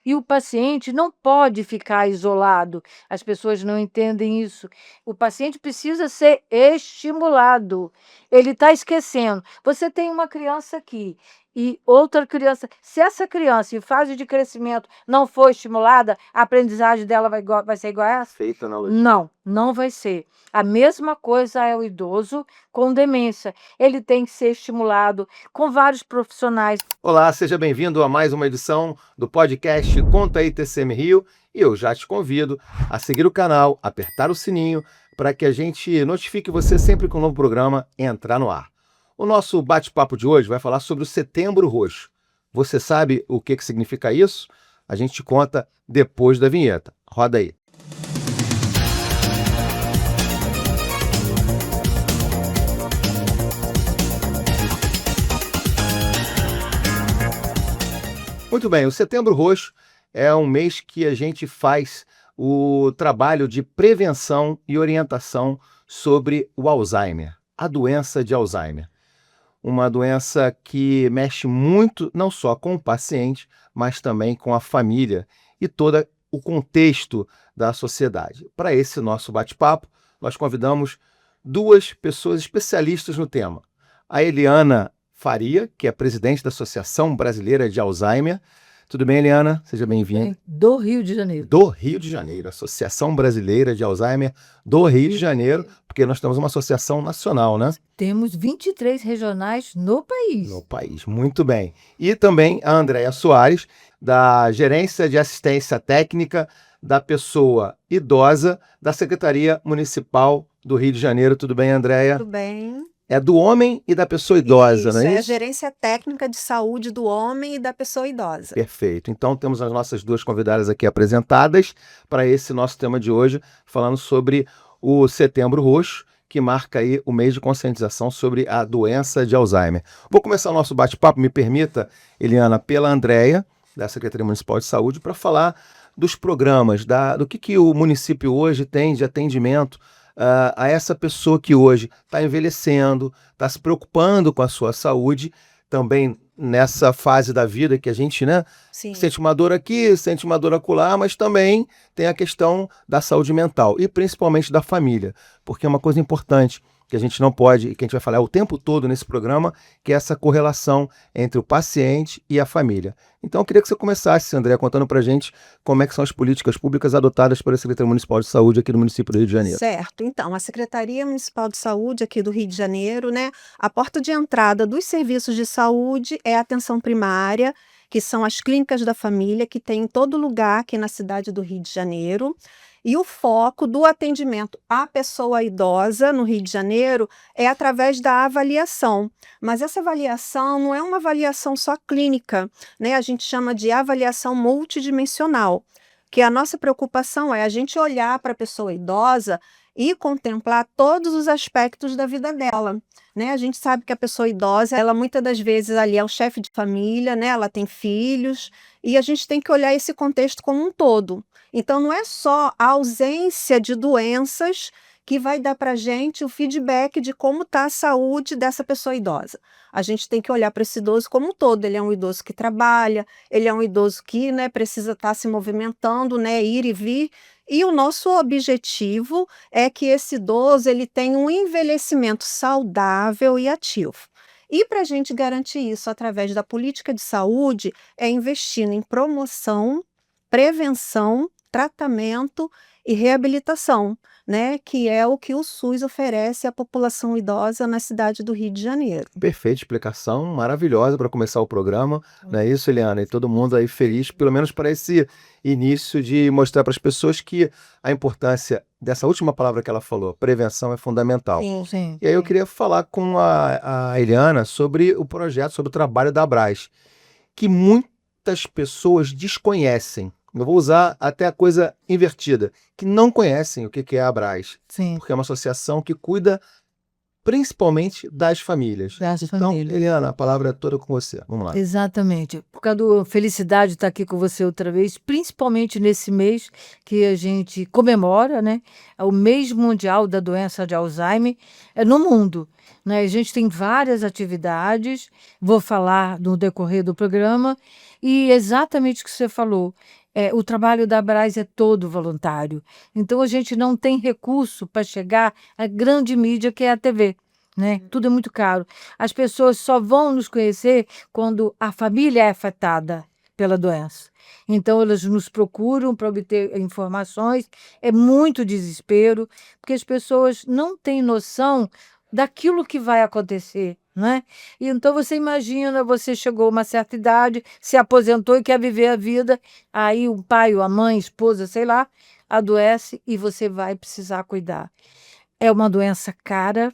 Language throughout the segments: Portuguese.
E o paciente não pode ficar isolado, as pessoas não entendem isso. O paciente precisa ser estimulado, ele está esquecendo. Você tem uma criança aqui e outra criança, se essa criança em fase de crescimento não for estimulada, a aprendizagem dela vai ser igual a essa? Feita analogia. Não, não vai ser. A mesma coisa é o idoso com demência, ele tem que ser estimulado com vários profissionais. Olá, seja bem-vindo a mais uma edição do podcast Conta aí TCM Rio, e eu já te convido a seguir o canal, apertar o sininho para que a gente notifique você sempre que um novo programa entrar no ar. O nosso bate-papo de hoje vai falar sobre o Setembro Roxo. Você sabe o que significa isso? A gente te conta depois da vinheta. Roda aí. Muito bem, o Setembro Roxo é um mês que a gente faz o trabalho de prevenção e orientação sobre o Alzheimer, a doença de Alzheimer. Uma doença que mexe muito não só com o paciente, mas também com a família e todo o contexto da sociedade. Para esse nosso bate-papo, nós convidamos duas pessoas especialistas no tema. A Eliana Faria, que é presidente da Associação Brasileira de Alzheimer. Tudo bem, Eliana? Seja bem-vinda. Do Rio de Janeiro. Do Rio de Janeiro, Associação Brasileira de Alzheimer do Rio de Janeiro, porque nós temos uma associação nacional, né? Temos 23 regionais no país. No país, muito bem. E também a Andréia Soares, da Gerência de Assistência Técnica da Pessoa Idosa da Secretaria Municipal do Rio de Janeiro. Tudo bem, Andréia? Tudo bem. É do homem e da pessoa idosa, não é isso? É a gerência técnica de saúde do homem e da pessoa idosa. Perfeito. Então temos as nossas duas convidadas aqui apresentadas para esse nosso tema de hoje, falando sobre o Setembro Roxo, que marca aí o mês de conscientização sobre a doença de Alzheimer. Vou começar o nosso bate-papo, me permita, Eliana, pela Andréia, da Secretaria Municipal de Saúde, para falar dos programas, do que o município hoje tem de atendimento a essa pessoa que hoje está envelhecendo, está se preocupando com a sua saúde, também nessa fase da vida que a gente, né, Sim. sente uma dor aqui, sente uma dor acolá, mas também tem a questão da saúde mental e principalmente da família, porque é uma coisa importante que a gente não pode, e que a gente vai falar o tempo todo nesse programa, que é essa correlação entre o paciente e a família. Então eu queria que você começasse, André, contando pra gente como é que são as políticas públicas adotadas pela Secretaria Municipal de Saúde aqui no município do Rio de Janeiro. Certo. Então, a Secretaria Municipal de Saúde aqui do Rio de Janeiro, né, a porta de entrada dos serviços de saúde é a atenção primária, que são as clínicas da família, que tem em todo lugar aqui na cidade do Rio de Janeiro. E o foco do atendimento à pessoa idosa no Rio de Janeiro é através da avaliação. Mas essa avaliação não é uma avaliação só clínica, né? A gente chama de avaliação multidimensional, que a nossa preocupação é a gente olhar para a pessoa idosa e contemplar todos os aspectos da vida dela, né? A gente sabe que a pessoa idosa, ela muitas das vezes ali é o chefe de família, né? Ela tem filhos, e a gente tem que olhar esse contexto como um todo. Então, não é só a ausência de doenças que vai dar para a gente o feedback de como está a saúde dessa pessoa idosa. A gente tem que olhar para esse idoso como um todo. Ele é um idoso que trabalha, ele é um idoso que, né, precisa estar se movimentando, né, ir e vir. E o nosso objetivo é que esse idoso ele tenha um envelhecimento saudável e ativo. E para a gente garantir isso através da política de saúde, é investindo em promoção, prevenção, tratamento e reabilitação, né, que é o que o SUS oferece à população idosa na cidade do Rio de Janeiro. Perfeita explicação, maravilhosa para começar o programa, não é isso, Eliana? E todo mundo aí feliz, pelo menos para esse início de mostrar para as pessoas que a importância dessa última palavra que ela falou, prevenção, é fundamental. Sim. E aí eu queria falar com a Eliana sobre o projeto, sobre o trabalho da Abraz, que muitas pessoas desconhecem. Eu vou usar até a coisa invertida, que não conhecem o que é a Abraz, Sim. porque é uma associação que cuida principalmente das famílias. Das Então, famílias. Eliana, a palavra é toda com você. Vamos lá. Exatamente. Por causa do felicidade de estar aqui com você outra vez, principalmente nesse mês que a gente comemora, né? É o mês mundial da doença de Alzheimer no mundo. né? A gente tem várias atividades, vou falar no decorrer do programa, e exatamente o que você falou, o trabalho da Abras é todo voluntário. Então a gente não tem recurso para chegar à grande mídia que é a TV. Né? Tudo é muito caro. As pessoas só vão nos conhecer quando a família é afetada pela doença. Então, elas nos procuram para obter informações. É muito desespero, porque as pessoas não têm noção daquilo que vai acontecer. Né? E então você imagina, você chegou a uma certa idade, se aposentou e quer viver a vida, aí o pai, ou a mãe, a esposa, sei lá, adoece e você vai precisar cuidar. É uma doença cara,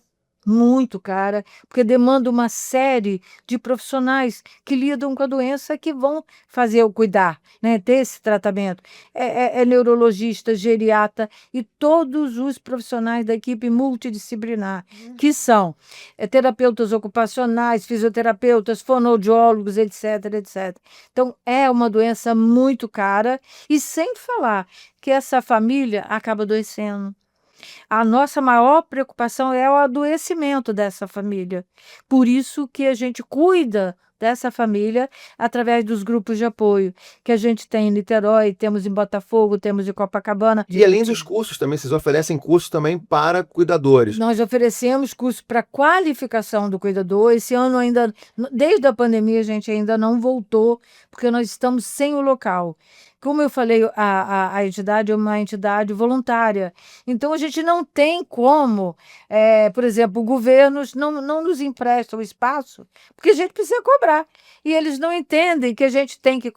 muito cara, porque demanda uma série de profissionais que lidam com a doença que vão fazer o cuidar, né? Ter esse tratamento. É neurologista, geriatra e todos os profissionais da equipe multidisciplinar, que são terapeutas ocupacionais, fisioterapeutas, fonoaudiólogos, etc, etc. Então, é uma doença muito cara e sem falar que essa família acaba adoecendo. A nossa maior preocupação é o adoecimento dessa família. Por isso que a gente cuida dessa família através dos grupos de apoio que a gente tem em Niterói, temos em Botafogo, temos em Copacabana. E além dos cursos também, vocês oferecem cursos também para cuidadores. Nós oferecemos curso para qualificação do cuidador. Esse ano ainda, desde a pandemia, a gente ainda não voltou, porque nós estamos sem o local. Como eu falei, a entidade é uma entidade voluntária. Então, a gente não tem como, por exemplo, governos não nos emprestam espaço, porque a gente precisa cobrar. E eles não entendem que a gente tem que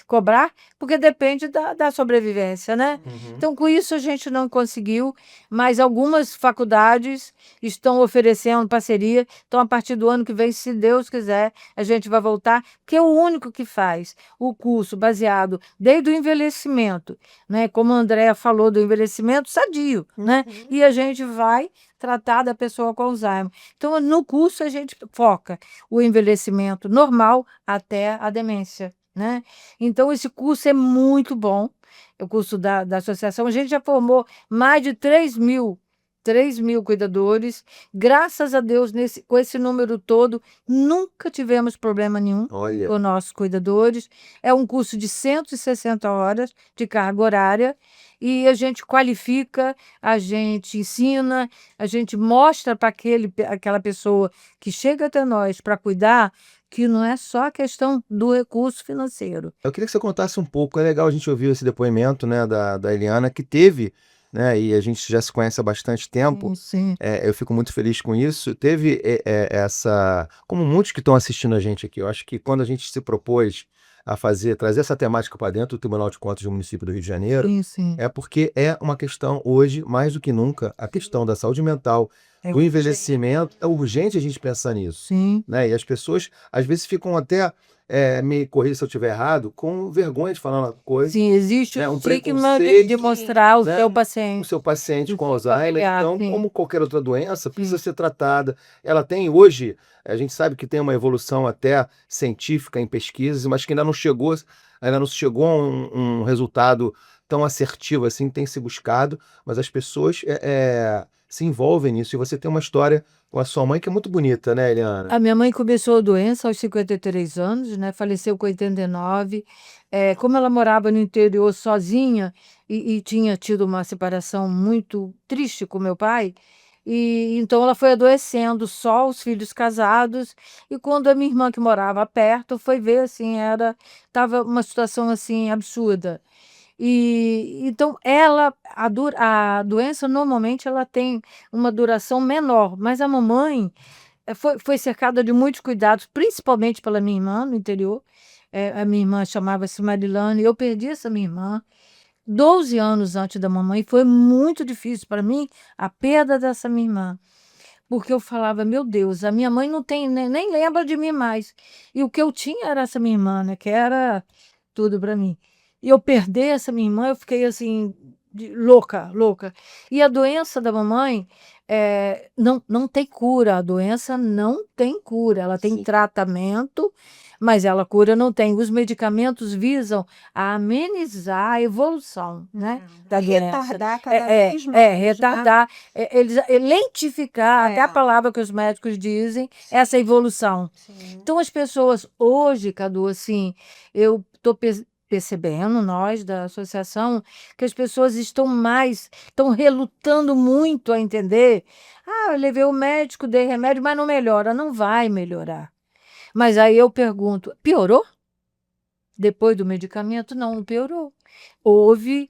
cobrar, porque depende da sobrevivência, né? Então, com isso, a gente não conseguiu, mas algumas faculdades estão oferecendo parceria. Então, a partir do ano que vem, se Deus quiser, a gente vai voltar, que é o único que faz o curso baseado desde o envelhecimento, né? Como a Andréa falou, do envelhecimento sadio, né? E a gente vai tratar da pessoa com Alzheimer. Então, no curso, a gente foca o envelhecimento normal até a demência, né? Então, esse curso é muito bom, é o curso da associação. A gente já formou mais de 3.000 cuidadores. Graças a Deus, com esse número todo, nunca tivemos problema nenhum Olha, com nossos cuidadores. É um curso de 160 horas de carga horária e a gente qualifica, a gente ensina, a gente mostra para aquela pessoa que chega até nós para cuidar que não é só a questão do recurso financeiro. eu queria que você contasse um pouco. É legal a gente ouvir esse depoimento, né, da Eliana, que teve, né, e a gente já se conhece há bastante tempo. Sim. Eu fico muito feliz com isso. Teve essa, como muitos que estão assistindo a gente aqui, eu acho que quando a gente se propôs a trazer essa temática para dentro do Tribunal de Contas do município do Rio de Janeiro, Sim. é porque é uma questão hoje, mais do que nunca, a questão da saúde mental, É do envelhecimento, é urgente a gente pensar nisso, Sim. né? E as pessoas, às vezes, ficam até, me corrija se eu estiver errado, com vergonha de falar uma coisa, Sim, existe né? o Um estigma de preconceito, mostrar o né? seu O paciente. seu paciente com seu Alzheimer. familiar, Então, sim. como qualquer outra doença, precisa ser tratada. Ela tem hoje, a gente sabe que tem uma evolução até científica em pesquisas, mas que ainda não chegou a um resultado tão assertivo assim, tem se buscado, mas as pessoas se envolvem nisso. E você tem uma história com a sua mãe que é muito bonita, né, Eliana? A minha mãe começou a doença aos 53 anos, né? Faleceu com 89. Como ela morava no interior sozinha e tinha tido uma separação muito triste com meu pai, e então ela foi adoecendo, só os filhos casados. E quando a minha irmã que morava perto foi ver, assim, estava uma situação assim absurda. E então a doença normalmente ela tem uma duração menor, mas a mamãe foi cercada de muitos cuidados, principalmente pela minha irmã no interior. A minha irmã chamava-se Marilane, e eu perdi essa minha irmã 12 anos antes da mamãe. Foi muito difícil para mim a perda dessa minha irmã, porque eu falava, meu Deus, a minha mãe não tem, nem lembra de mim mais. E o que eu tinha era essa minha irmã, né, que era tudo para mim. E eu perder essa minha irmã, eu fiquei assim, louca, louca. E a doença da mamãe não tem cura, a doença não tem cura, ela tem Sim. tratamento, mas ela cura não tem. Os medicamentos visam a amenizar a evolução, né, da doença. Retardar cada vez mais, né? Retardar, lentificar, até a palavra que os médicos dizem, essa evolução. Sim. Então, as pessoas hoje, Cadu, assim, eu estou percebendo, nós da associação, que as pessoas estão relutando muito a entender. Ah, eu levei o médico, dei remédio, mas não melhora. Não vai melhorar. Mas aí eu pergunto, piorou? Depois do medicamento? Não piorou. Houve,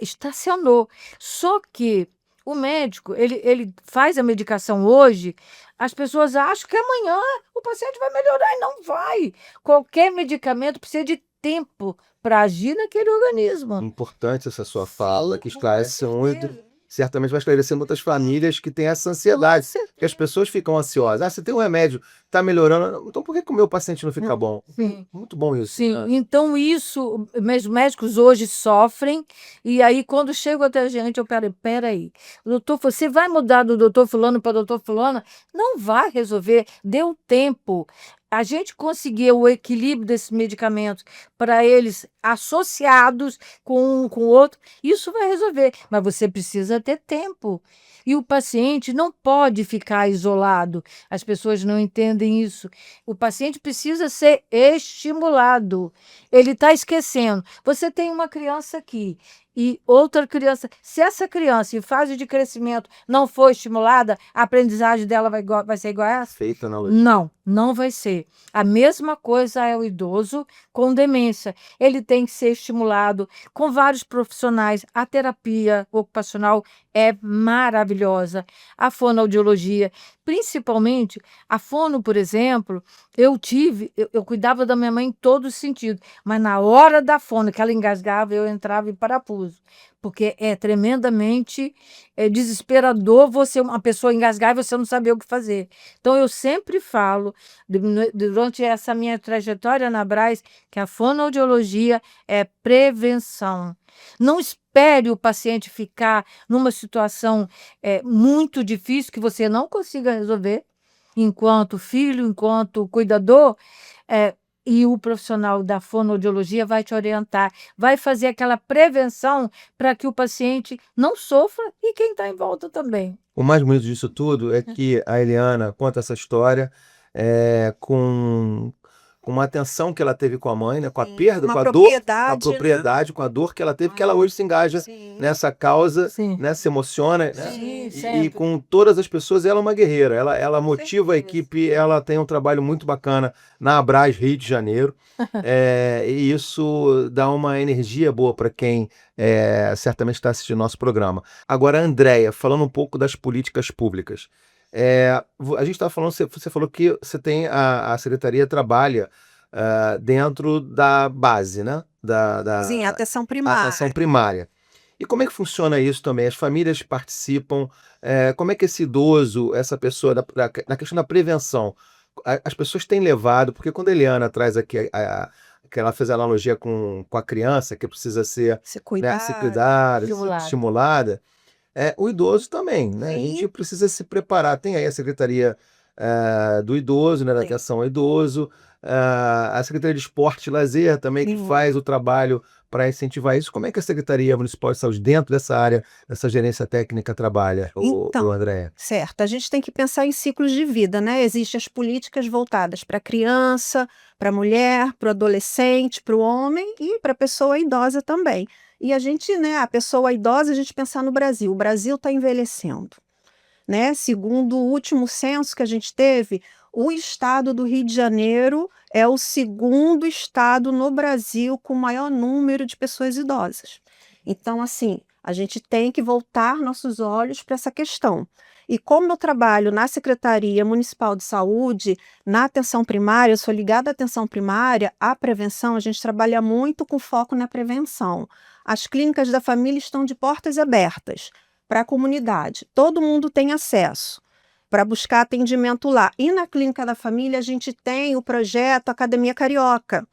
estacionou. Só que o médico, ele faz a medicação hoje, as pessoas acham que amanhã o paciente vai melhorar e não vai. Qualquer medicamento precisa de tempo para agir naquele organismo. Importante essa sua fala, que Com esclarece muito. certeza. Certamente vai esclarecer muitas famílias que têm essa ansiedade. Com Porque as pessoas ficam ansiosas. Ah, você tem um remédio, está melhorando. Então por que que o meu paciente não fica bom? Sim. Muito bom isso. Sim, então isso, os médicos hoje sofrem, e aí quando chegam até a gente, eu peraí, doutor, você vai mudar do doutor fulano para doutor fulana? Não vai resolver, deu tempo. A gente conseguiu o equilíbrio desses medicamentos para eles associados com um com o outro, isso vai resolver, mas você precisa ter tempo. E o paciente não pode ficar isolado, as pessoas não entendem isso. O paciente precisa ser estimulado. Ele está esquecendo. Você tem uma criança aqui e outra criança. Se essa criança, em fase de crescimento, não for estimulada, a aprendizagem dela vai ser igual a essa? Feita analogia. Não, não vai ser. A mesma coisa é o idoso com demência. Ele tem que ser estimulado com vários profissionais. A terapia ocupacional é maravilhosa. A fonoaudiologia, principalmente a fono, por exemplo, eu cuidava da minha mãe em todos os sentidos, mas na hora da fono, que ela engasgava, eu entrava em parafuso, porque é tremendamente desesperador você, uma pessoa engasgar e você não saber o que fazer. Então, eu sempre falo, durante essa minha trajetória na Braz, que a fonoaudiologia é prevenção. Não espere o paciente ficar numa situação muito difícil que você não consiga resolver, enquanto filho, enquanto cuidador, e o profissional da fonoaudiologia vai te orientar, vai fazer aquela prevenção para que o paciente não sofra e quem está em volta também. O mais bonito disso tudo é que a Eliana conta essa história com uma atenção que ela teve com a mãe, né? Com a Sim, perda, uma com a dor, propriedade, a né? propriedade, com a dor que ela teve, que ela hoje se engaja Sim. nessa causa, Sim. né? Se emociona, né? Sim, E sempre. com todas as pessoas, ela é uma guerreira. Ela motiva a certeza. equipe, ela tem um trabalho muito bacana na Abras Rio de Janeiro. E isso dá uma energia boa para quem certamente está assistindo nosso programa. Agora, Andréia, falando um pouco das políticas públicas. A gente estava falando, você falou que você tem a secretaria trabalha dentro da base, né? Sim, Da atenção atenção primária. primária. E como é que funciona isso também? As famílias participam? Como é que esse idoso, essa pessoa, na questão da prevenção, as pessoas têm levado, porque quando a Eliana traz aqui, que ela fez a analogia com a criança, que precisa ser Se né, cuidar. se cuidar, Estimulada. estimulada, o idoso também, né? A Sim. gente precisa se preparar. Tem aí a Secretaria do Idoso, né, da Sim. atenção ao idoso, a Secretaria de Esporte e Lazer também, que Sim. faz o trabalho para incentivar isso. Como é que a Secretaria Municipal de Saúde, dentro dessa área, dessa gerência técnica, trabalha, Então, Andréia? certo, a gente tem que pensar em ciclos de vida, né? Existem as políticas voltadas para a criança, para a mulher, para o adolescente, para o homem e para a pessoa idosa também. E a gente, né, a pessoa idosa, a gente pensar no Brasil. O Brasil está envelhecendo, né? Segundo o último censo que a gente teve, o estado do Rio de Janeiro é o segundo estado no Brasil com maior número de pessoas idosas. Então, assim, a gente tem que voltar nossos olhos para essa questão. E como eu trabalho na Secretaria Municipal de Saúde, na atenção primária, eu sou ligada à atenção primária, à prevenção, a gente trabalha muito com foco na prevenção. As clínicas da família estão de portas abertas para a comunidade. Todo mundo tem acesso para buscar atendimento lá. E na clínica da família a gente tem o projeto Academia Carioca,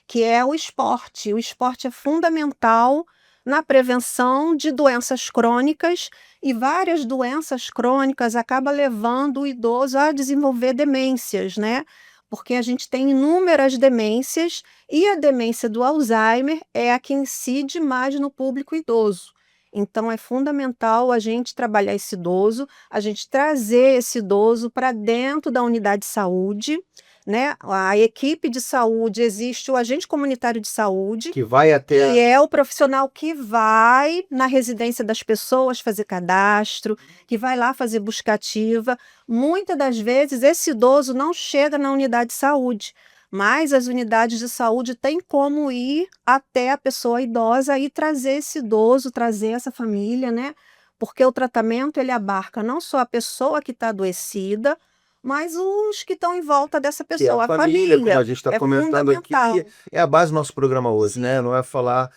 que é o esporte. O esporte é fundamental na prevenção de doenças crônicas, e várias doenças crônicas acabam levando o idoso a desenvolver demências, né? Porque a gente tem inúmeras demências e a demência do Alzheimer é a que incide mais no público idoso. Então, é fundamental a gente trabalhar esse idoso, a gente trazer esse idoso para dentro da unidade de saúde, né? A equipe de saúde, existe o agente comunitário de saúde, Que vai que até. é o profissional que vai na residência das pessoas fazer cadastro, que vai lá fazer busca ativa. Muitas das vezes esse idoso não chega na unidade de saúde, mas as unidades de saúde têm como ir até a pessoa idosa e trazer esse idoso, trazer essa família, né? Porque o tratamento ele abarca não só a pessoa que está adoecida, mas os que estão em volta dessa Que é a pessoa, a família, como a família. gente está É comentando aqui, fundamental. que é a base do nosso programa hoje, Sim. né? Não é falar,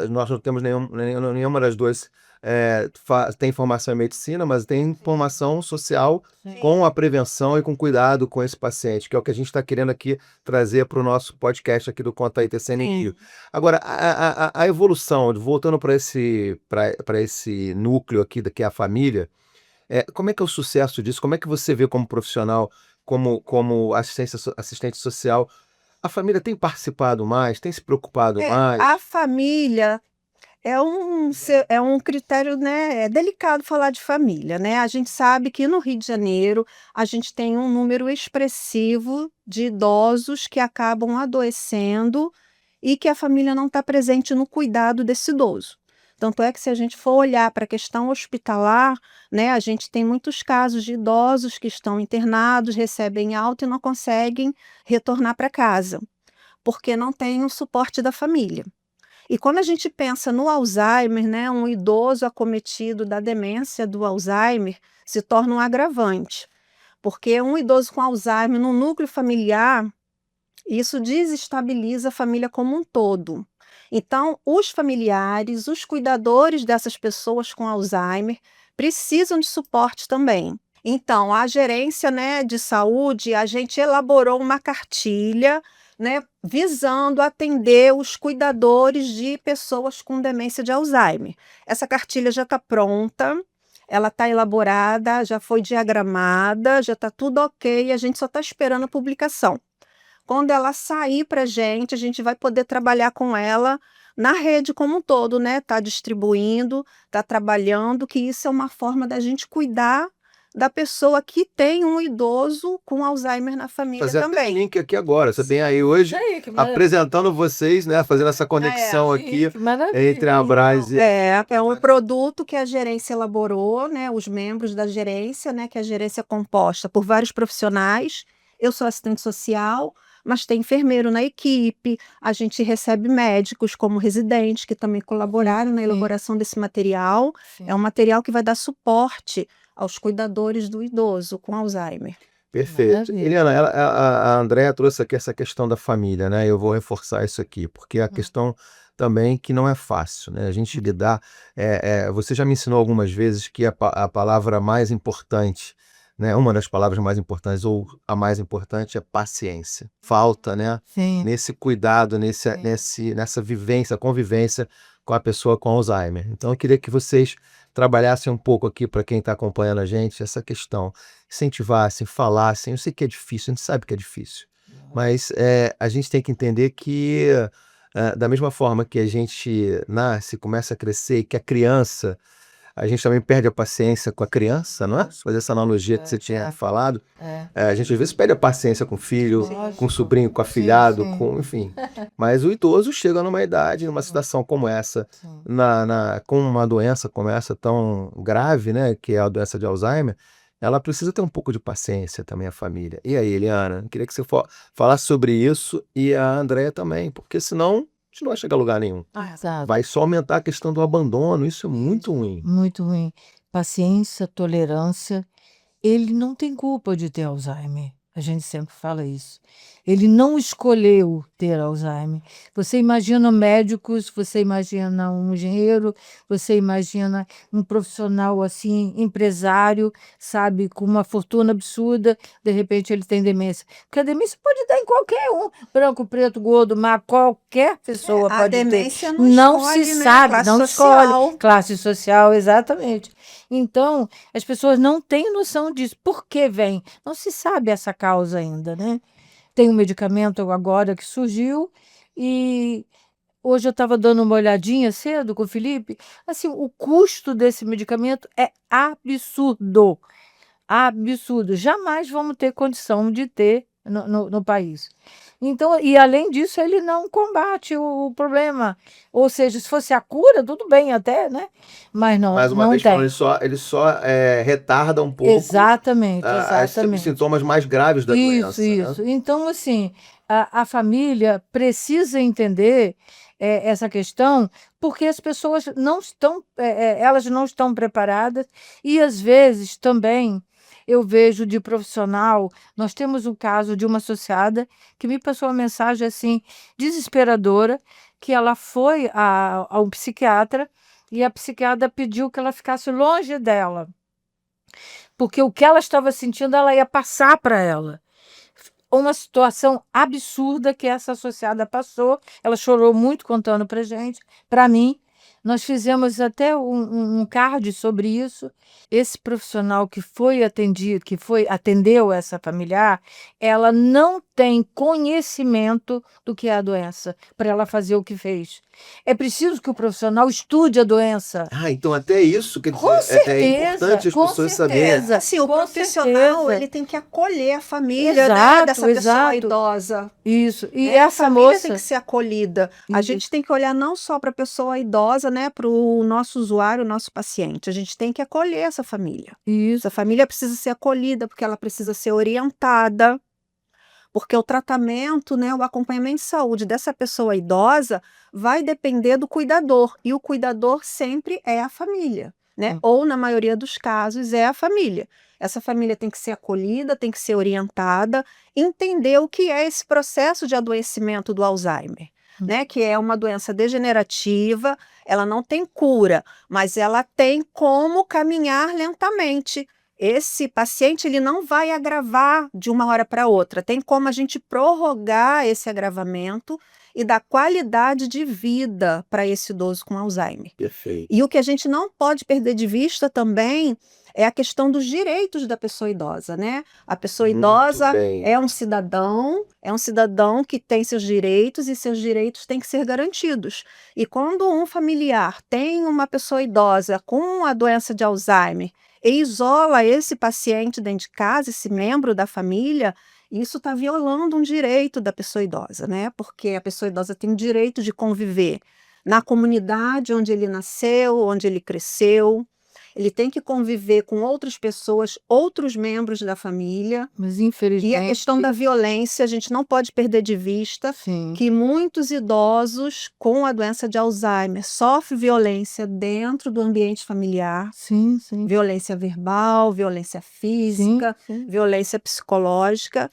nós não temos nenhuma das duas tem formação em medicina, mas tem formação social com a prevenção e com cuidado com esse paciente, que é o que a gente está querendo aqui trazer para o nosso podcast aqui do Conta aí TCNQ. Agora, a evolução, voltando para esse núcleo aqui, que é a família, como é que é o sucesso disso? Como é que você vê como profissional, como assistente social? A família tem participado mais, tem se preocupado A mais? família é um critério, né, é delicado falar de família, né? A gente sabe que no Rio de Janeiro a gente tem um número expressivo de idosos que acabam adoecendo e que a família não está presente no cuidado desse idoso. Tanto é que, se a gente for olhar para a questão hospitalar, né, a gente tem muitos casos de idosos que estão internados, recebem alta e não conseguem retornar para casa, porque não tem o suporte da família. E quando a gente pensa no Alzheimer, né, um idoso acometido da demência do Alzheimer se torna um agravante, porque um idoso com Alzheimer no núcleo familiar, isso desestabiliza a família como um todo. Então, os familiares, os cuidadores dessas pessoas com Alzheimer precisam de suporte também. Então, a gerência, né, de saúde, a gente elaborou uma cartilha, né, visando atender os cuidadores de pessoas com demência de Alzheimer. Essa cartilha já está pronta, ela está elaborada, já foi diagramada, já está tudo ok, a gente só está esperando a publicação. Quando ela sair para a gente vai poder trabalhar com ela na rede como um todo, né? Tá distribuindo, tá trabalhando, que isso é uma forma da gente cuidar da pessoa que tem um idoso com Alzheimer na família Fazer até também. link aqui agora. Você vem aí hoje Aí, que maravilha. apresentando vocês, né? Fazendo essa conexão aqui Que maravilha. entre a Abras e. É um produto que a gerência elaborou, né? Os membros da gerência, né? Que a gerência é composta por vários profissionais. Eu sou assistente social, mas tem enfermeiro na equipe. A gente recebe médicos como residentes que também colaboraram na Sim. elaboração desse material. É um material que vai dar suporte aos cuidadores do idoso com Alzheimer. Perfeito. Maravilha. Eliana, a Andréa trouxe aqui essa questão da família, né? Eu vou reforçar isso aqui, porque a questão também que não é fácil, né? A gente lidar. Você já me ensinou algumas vezes que a palavra mais importante, né? Uma das palavras mais importantes, ou a mais importante, é paciência. Falta, né? Sim. Nesse cuidado, nessa vivência, convivência com a pessoa com Alzheimer. Então, eu queria que vocês trabalhassem um pouco aqui, para quem está acompanhando a gente, essa questão. Incentivassem, falassem. Eu sei que é difícil, a gente sabe que é difícil, mas a gente tem que entender que, da mesma forma que a gente nasce, começa a crescer, e que a criança, a gente também perde a paciência com a criança, não é? Fazer essa analogia que você tinha falado. A gente às vezes perde a paciência com o filho, com o sobrinho, com o afilhado, sim. enfim. Mas o idoso chega numa idade, numa situação como essa, com uma doença como essa tão grave, né, que é a doença de Alzheimer, ela precisa ter um pouco de paciência também, a família. E aí, Eliana, queria que você falasse sobre isso, e a Andréia também, porque senão a gente não vai chegar a lugar nenhum. Exato. Vai só aumentar a questão do abandono, isso é muito ruim. Muito ruim. Paciência, tolerância. Ele não tem culpa de ter Alzheimer. A gente sempre fala isso. Ele não escolheu ter Alzheimer. Você imagina médicos, você imagina um engenheiro, você imagina um profissional assim, empresário, sabe, com uma fortuna absurda, de repente ele tem demência. Porque a demência pode dar em qualquer um, branco, preto, gordo, magro, qualquer pessoa A pode ter. demência não Não se escolhe, né? sabe, Classe não escolhe. social. Classe social, exatamente. Então, as pessoas não têm noção disso. Por que vem? Não se sabe essa causa ainda, né? Tem um medicamento agora que surgiu e hoje eu estava dando uma olhadinha cedo com o Felipe. Assim, o custo desse medicamento é absurdo, absurdo. Jamais vamos ter condição de ter no país. Então, e além disso, ele não combate o problema. Ou seja, se fosse a cura, tudo bem até, né? Mas Mais uma não vez falando, tem. ele só retarda um pouco Exatamente, os exatamente. sintomas mais graves da Isso, doença, né? isso. Então, assim, a família precisa entender essa questão, porque as pessoas não estão, elas não estão preparadas, e às vezes também eu vejo de profissional. Nós temos um caso de uma associada que me passou uma mensagem assim, desesperadora, que ela foi a um psiquiatra e a psiquiatra pediu que ela ficasse longe dela, porque o que ela estava sentindo, ela ia passar para ela. Uma situação absurda que essa associada passou. Ela chorou muito contando para gente, para mim. Nós fizemos até um card sobre isso. Esse profissional que foi atendido, atendeu essa familiar, ela não tem conhecimento do que é a doença para ela fazer o que fez. É preciso que o profissional estude a doença. Ah, então até isso, quer Com dizer, é certeza, importante as com pessoas saberem. certeza. Assim, o Com profissional, certeza. ele tem que acolher a família, né, Exato, dessa pessoa exato. idosa. Isso. E Né? A essa família tem moça. que ser acolhida. A Isso. gente tem que olhar não só para a pessoa idosa, né, para o nosso usuário, o nosso paciente. A gente tem que acolher essa família. Isso. Essa família precisa ser acolhida, porque ela precisa ser orientada, porque o tratamento, né, o acompanhamento de saúde dessa pessoa idosa vai depender do cuidador, e o cuidador sempre é a família, né? Ou, na maioria dos casos, é a família. Essa família tem que ser acolhida, tem que ser orientada, entender o que é esse processo de adoecimento do Alzheimer, né? Que é uma doença degenerativa, ela não tem cura, mas ela tem como caminhar lentamente. Esse paciente, ele não vai agravar de uma hora para outra. Tem como a gente prorrogar esse agravamento e dar qualidade de vida para esse idoso com Alzheimer. Perfeito. E o que a gente não pode perder de vista também é a questão dos direitos da pessoa idosa, né? A pessoa Muito idosa bem. é um cidadão que tem seus direitos, e seus direitos têm que ser garantidos. E quando um familiar tem uma pessoa idosa com a doença de Alzheimer e isola esse paciente dentro de casa, esse membro da família, isso está violando um direito da pessoa idosa, né? Porque a pessoa idosa tem o direito de conviver na comunidade onde ele nasceu, onde ele cresceu. Ele tem que conviver com outras pessoas, outros membros da família. Mas E a infelizmente. questão da violência, a gente não pode perder de vista Sim. que muitos idosos com a doença de Alzheimer sofrem violência dentro do ambiente familiar. Sim, sim. Violência verbal, violência física, Sim. violência psicológica.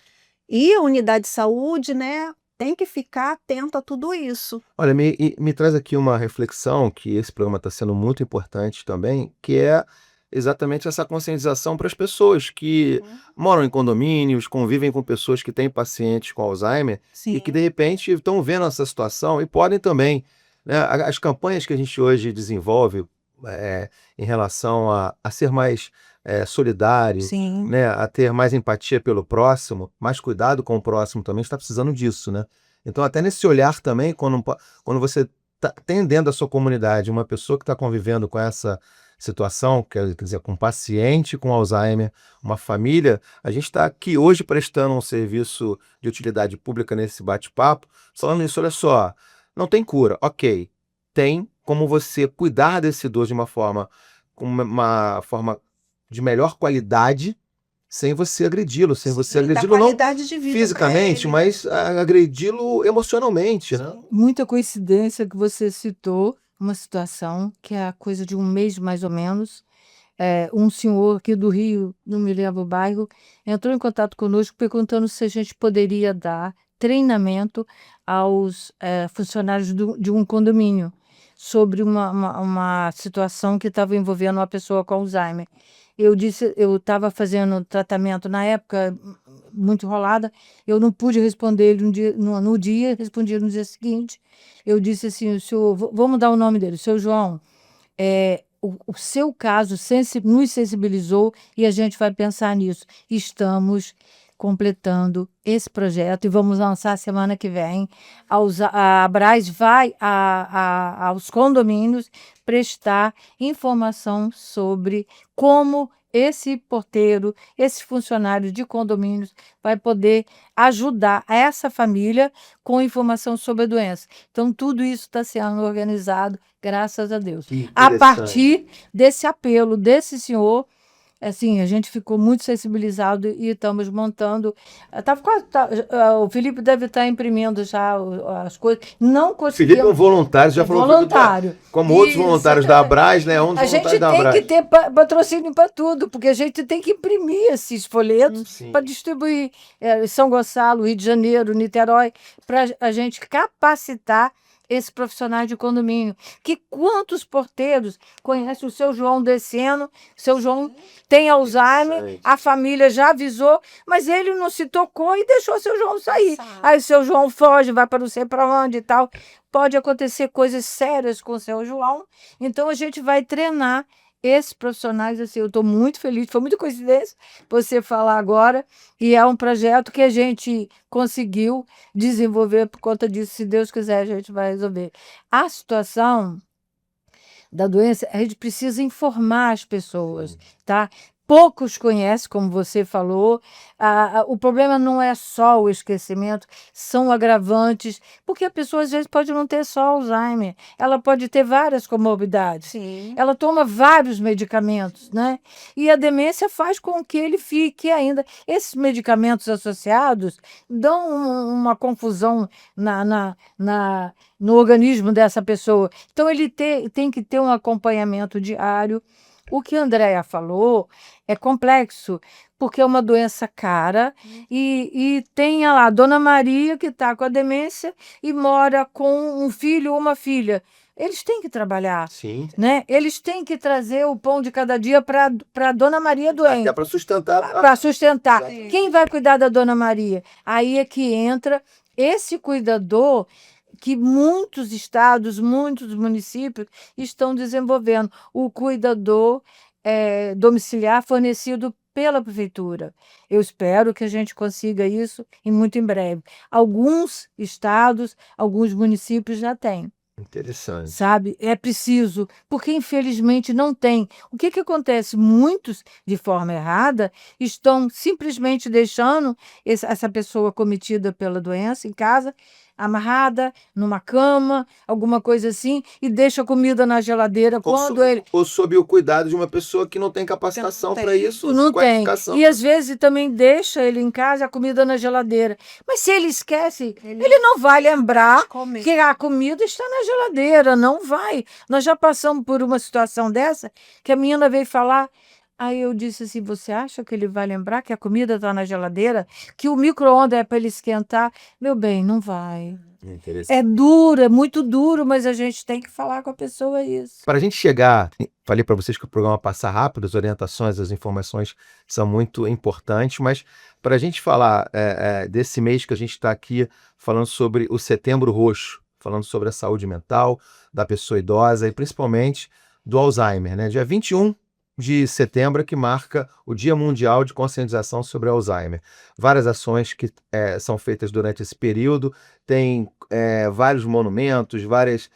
E a unidade de saúde, né, tem que ficar atento a tudo isso. Olha, me traz aqui uma reflexão que esse programa está sendo muito importante também, que é exatamente essa conscientização para as pessoas que moram em condomínios, convivem com pessoas que têm pacientes com Alzheimer e que de repente estão vendo essa situação e podem também, né, as campanhas que a gente hoje desenvolve em relação a ser mais solidário, Sim. né, a ter mais empatia pelo próximo, mais cuidado com o próximo também, está precisando disso, né? Então, até nesse olhar também, quando você tem dentro da sua comunidade uma pessoa que está convivendo com essa situação, quer dizer, com um paciente com Alzheimer, uma família, a gente está aqui hoje prestando um serviço de utilidade pública nesse bate-papo, falando isso, olha só, não tem cura, ok, tem como você cuidar desse idoso de uma forma de melhor qualidade, sem você agredi-lo, sem você Sim, dar agredi-lo não qualidade de vida pra fisicamente, ele. mas agredi-lo emocionalmente, né? Muita coincidência que você citou uma situação que é a coisa de um mês mais ou menos. um senhor aqui do Rio, não me lembro o bairro, entrou em contato conosco perguntando se a gente poderia dar treinamento aos funcionários de um condomínio sobre uma situação que estava envolvendo uma pessoa com Alzheimer. Eu estava fazendo tratamento na época, muito enrolada, eu não pude responder ele no dia, respondi no dia seguinte. Eu disse assim, vamos dar o nome dele, o seu João, o seu caso nos sensibilizou e a gente vai pensar nisso. Estamos completando esse projeto e vamos lançar semana que vem. A Abraz vai aos condomínios prestar informação sobre como esse porteiro, esse funcionário de condomínios vai poder ajudar essa família com informação sobre a doença. Então, tudo isso está sendo organizado, graças a Deus. Que A interessante. partir desse apelo desse senhor, assim, a gente ficou muito sensibilizado e estamos montando. O Felipe deve estar imprimindo já as coisas. Não Felipe é um conseguimos. voluntário, já falou Voluntário. como outros Isso. voluntários da Abraz, né? Um dos A gente voluntários da tem Abraz. que ter patrocínio para tudo, porque a gente tem que imprimir esses folhetos Sim. para distribuir São Gonçalo, Rio de Janeiro, Niterói, para a gente capacitar esses profissionais de condomínio. Que quantos porteiros conhecem o seu João descendo, seu João tem Alzheimer, Interessante. a família já avisou, mas ele não se tocou e deixou seu João sair. Sabe. Aí seu João foge, vai para não sei para onde e tal. Pode acontecer coisas sérias com o seu João, então a gente vai treinar esses profissionais. Assim, eu estou muito feliz, foi muita coincidência você falar agora, e é um projeto que a gente conseguiu desenvolver por conta disso. Se Deus quiser, a gente vai resolver. A situação da doença, a gente precisa informar as pessoas, tá? Poucos conhecem, como você falou. O problema não é só o esquecimento, são agravantes, porque a pessoa às vezes pode não ter só Alzheimer, ela pode ter várias comorbidades. Sim. Ela toma vários medicamentos, né? E a demência faz com que ele fique ainda. Esses medicamentos associados dão uma confusão no organismo dessa pessoa. Então, ele tem que ter um acompanhamento diário. O que a Andréia falou é complexo, porque é uma doença cara, e tem lá a Dona Maria, que está com a demência e mora com um filho ou uma filha. Eles têm que trabalhar, Sim. né? Eles têm que trazer o pão de cada dia para a Dona Maria doente. Até para sustentar. Para sustentar. Sim. Quem vai cuidar da Dona Maria? Aí é que entra esse cuidador que muitos estados, muitos municípios estão desenvolvendo, o cuidador domiciliar fornecido pela prefeitura. Eu espero que a gente consiga isso muito em breve. Alguns estados, alguns municípios já têm. Interessante. Sabe? É preciso, porque infelizmente não tem. O que acontece? Muitos, de forma errada, estão simplesmente deixando essa pessoa cometida pela doença em casa, amarrada, numa cama, alguma coisa assim, e deixa a comida na geladeira quando ele. Ou sob o cuidado de uma pessoa que não tem capacitação Que não para tem. isso, Não tem. qualificação. E às vezes também deixa ele em casa, a comida na geladeira. Mas se ele esquece, ele não vai lembrar Comer. que a comida está na geladeira, não vai. Nós já passamos por uma situação dessa, que a menina veio falar. Aí eu disse assim, você acha que ele vai lembrar que a comida está na geladeira? Que o micro-ondas é para ele esquentar? Meu bem, não vai. Interessante. É duro, é muito duro, mas a gente tem que falar com a pessoa isso. Para a gente chegar, falei para vocês que o programa passa rápido, as orientações, as informações são muito importantes, mas para a gente falar desse mês que a gente está aqui falando sobre o Setembro Roxo, falando sobre a saúde mental da pessoa idosa e principalmente do Alzheimer, né? Dia 21 de setembro é que marca o Dia Mundial de Conscientização sobre Alzheimer. Várias ações que são feitas durante esse período, tem vários monumentos, várias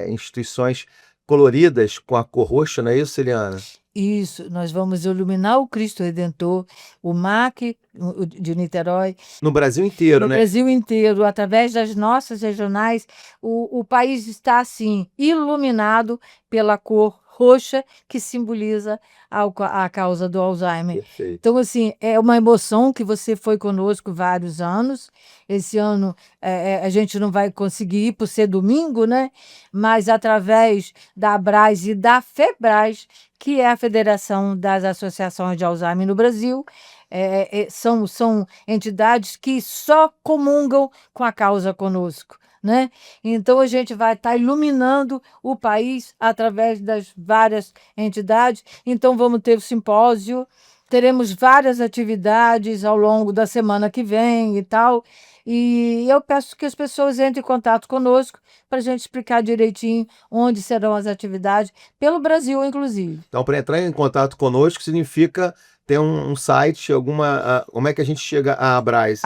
instituições coloridas com a cor roxa, não é isso, Celiana? Isso, nós vamos iluminar o Cristo Redentor, o MAC de Niterói, No Brasil inteiro, no né? Brasil inteiro, através das nossas regionais, o país está assim, iluminado pela cor roxa, que simboliza a causa do Alzheimer. Perfeito. Então, assim, é uma emoção que você foi conosco vários anos. Esse ano a gente não vai conseguir ir por ser domingo, né? Mas através da Abras e da FEBRAS, que é a Federação das Associações de Alzheimer no Brasil, são entidades que só comungam com a causa conosco, né? Então, a gente vai estar iluminando o país através das várias entidades. Então, vamos ter o simpósio, teremos várias atividades ao longo da semana que vem e tal. E eu peço que as pessoas entrem em contato conosco para a gente explicar direitinho onde serão as atividades, pelo Brasil, inclusive. Então, para entrar em contato conosco, significa ter um site, como é que a gente chega à Abras?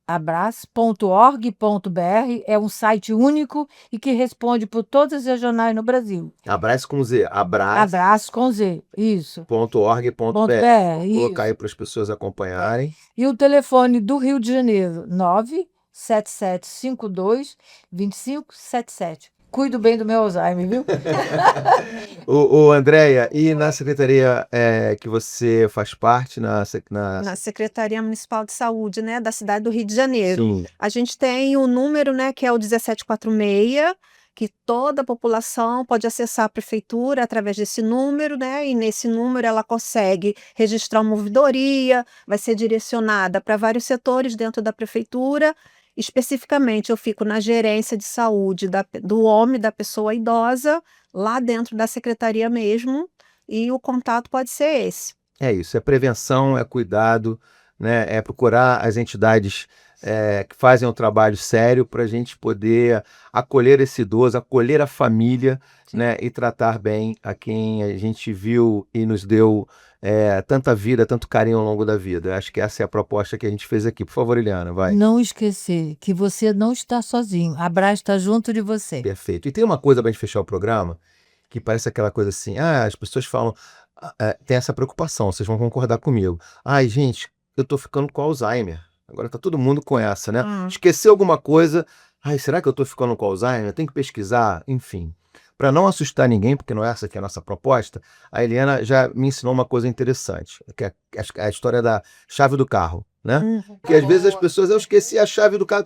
Abras.org.br é um site único e que responde por todas as regionais no Brasil. Abras com Z, Abras com Z, isso. abras.org.br. Vou Isso. colocar aí para as pessoas acompanharem. E o telefone do Rio de Janeiro, 97752-2577. Cuido bem do meu Alzheimer, viu? Andréia, e na secretaria que você faz parte, Na Secretaria Municipal de Saúde, né, da cidade do Rio de Janeiro. Sim. A gente tem o número, né, que é o 1746, que toda a população pode acessar a prefeitura através desse número, né? E nesse número ela consegue registrar uma ouvidoria, vai ser direcionada para vários setores dentro da prefeitura. Especificamente, eu fico na gerência de saúde do homem, da pessoa idosa, lá dentro da secretaria mesmo, e o contato pode ser esse. É isso, é prevenção, é cuidado, né? É procurar as entidades que fazem um trabalho sério para a gente poder acolher esse idoso, acolher a família, né? E tratar bem a quem a gente viu e nos deu tanta vida, tanto carinho ao longo da vida. Acho que essa é a proposta que a gente fez aqui. Por favor, Eliana, vai. Não esquecer que você não está sozinho. A Abras está junto de você. Perfeito. E tem uma coisa para a gente fechar o programa, que parece aquela coisa assim, as pessoas falam, tem essa preocupação, vocês vão concordar comigo. Ai, gente, eu tô ficando com Alzheimer. Agora tá todo mundo com essa, né? Esqueceu alguma coisa, será que eu tô ficando com Alzheimer? Tem que pesquisar, enfim. Para não assustar ninguém, porque não é essa que é a nossa proposta, a Eliana já me ensinou uma coisa interessante, que é a história da chave do carro, né? Porque às vezes as pessoas, eu esqueci a chave do carro,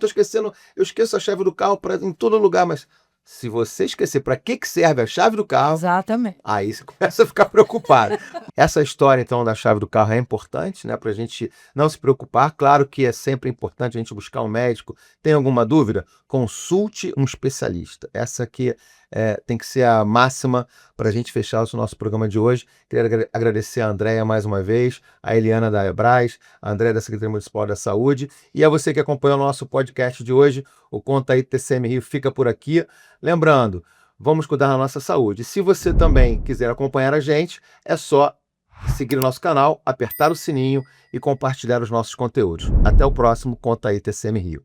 eu esqueço a chave do carro em todo lugar, mas se você esquecer para que serve a chave do carro, exatamente, aí você começa a ficar preocupado. Essa história, então, da chave do carro é importante, né? Para a gente não se preocupar. Claro que é sempre importante a gente buscar um médico. Tem alguma dúvida? Consulte um especialista. Essa aqui tem que ser a máxima para a gente fechar o nosso programa de hoje. Queria agradecer a Andréia mais uma vez, a Eliana da Abras, a Andréia da Secretaria Municipal da Saúde e a você que acompanhou o nosso podcast de hoje. O Conta aí TCM Rio fica por aqui. Lembrando, vamos cuidar da nossa saúde. Se você também quiser acompanhar a gente, é só seguir o nosso canal, apertar o sininho e compartilhar os nossos conteúdos. Até o próximo Conta aí TCM Rio.